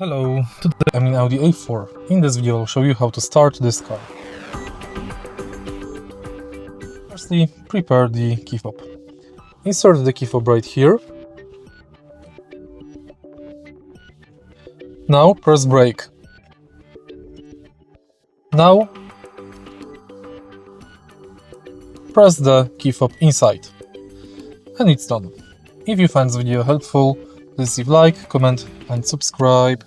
Hello, today I'm in Audi A4. In this video I'll show you how to start this car. Firstly, prepare the key fob. Insert the key fob right here. Now press brake. Now press the key fob inside. And it's done. If you find this video helpful, please leave like, comment and subscribe.